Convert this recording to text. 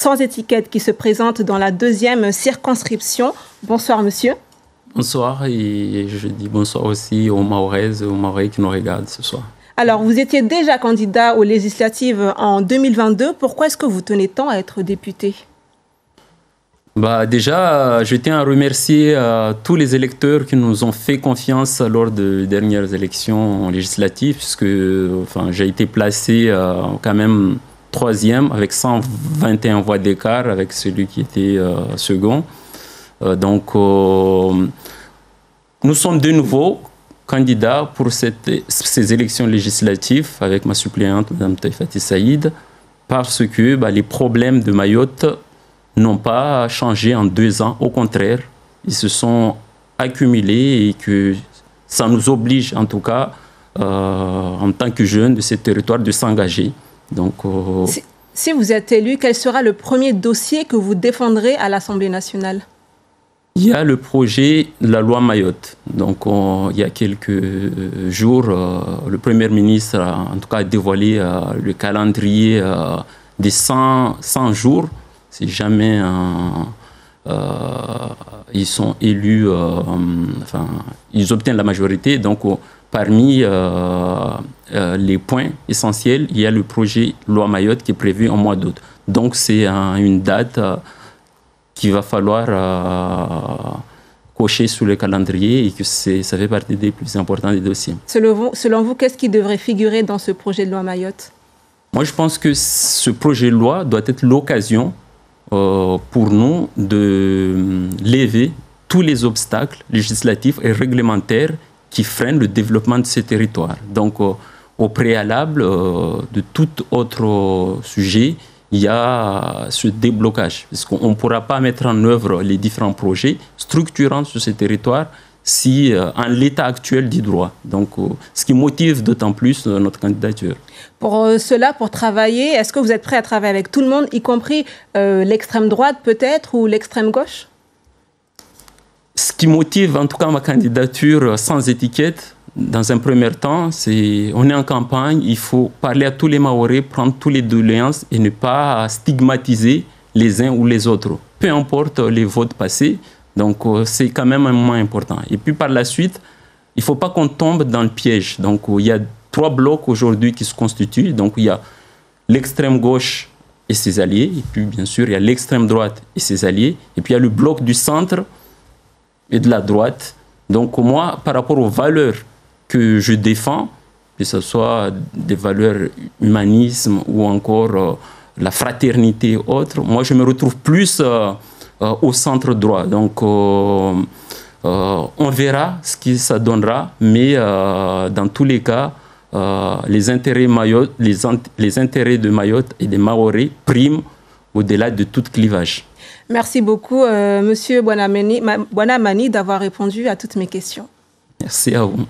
sans étiquette qui se présente dans la 2e circonscription. Bonsoir monsieur. Bonsoir et je dis bonsoir aussi aux Mahoraises et aux Mahorais qui nous regardent ce soir. Alors, vous étiez déjà candidat aux législatives en 2022. Pourquoi est-ce que vous tenez tant à être député? Déjà, je tiens à remercier tous les électeurs qui nous ont fait confiance lors des dernières élections législatives, puisque j'ai été placé quand même 3e avec 121 voix d'écart avec celui qui était second. Nous sommes de nouveau candidats pour ces élections législatives avec ma suppléante, Mme Taïfati Saïd, parce que les problèmes de Mayotte n'ont pas changé en 2 ans. Au contraire, ils se sont accumulés et que ça nous oblige, en tout cas, en tant que jeunes de ce territoire, de s'engager. Si vous êtes élu, quel sera le premier dossier que vous défendrez à l'Assemblée nationale? Il y a le projet de la loi Mayotte. Il y a quelques jours, le Premier ministre en tout cas, a dévoilé le calendrier des 100 jours. Si jamais ils sont élus, ils obtiennent la majorité. Donc, parmi les points essentiels, il y a le projet loi Mayotte qui est prévu en mois d'août. Donc, c'est une date qu'il va falloir cocher sur le calendrier et que ça fait partie des plus importants des dossiers. Selon vous, qu'est-ce qui devrait figurer dans ce projet de loi Mayotte? Moi, je pense que ce projet de loi doit être l'occasion pour nous de lever tous les obstacles législatifs et réglementaires qui freinent le développement de ces territoires. Donc, au préalable de tout autre sujet, il y a ce déblocage. Parce qu'on ne pourra pas mettre en œuvre les différents projets structurants sur ces territoires si, en l'état actuel du droit. Donc, ce qui motive d'autant plus notre candidature. Pour cela, pour travailler, est-ce que vous êtes prêt à travailler avec tout le monde, y compris l'extrême droite peut-être ou l'extrême gauche? Ce qui motive en tout cas ma candidature sans étiquette, dans un premier temps, c'est on est en campagne, il faut parler à tous les Mahorais, prendre toutes les doléances et ne pas stigmatiser les uns ou les autres. Peu importe les votes passés, donc c'est quand même un moment important. Et puis par la suite, il ne faut pas qu'on tombe dans le piège. Donc il y a 3 blocs aujourd'hui qui se constituent. Donc il y a l'extrême gauche et ses alliés, et puis bien sûr il y a l'extrême droite et ses alliés, et puis il y a le bloc du centre et de la droite. Donc moi, par rapport aux valeurs que je défends, que ce soit des valeurs humanisme ou encore la fraternité et autres, moi je me retrouve plus au centre droit. Donc on verra ce que ça donnera, mais dans tous les cas, les intérêts de Mayotte et des Mahorais priment au-delà de tout clivage. Merci beaucoup, Monsieur Bouanamani, d'avoir répondu à toutes mes questions. Merci à vous.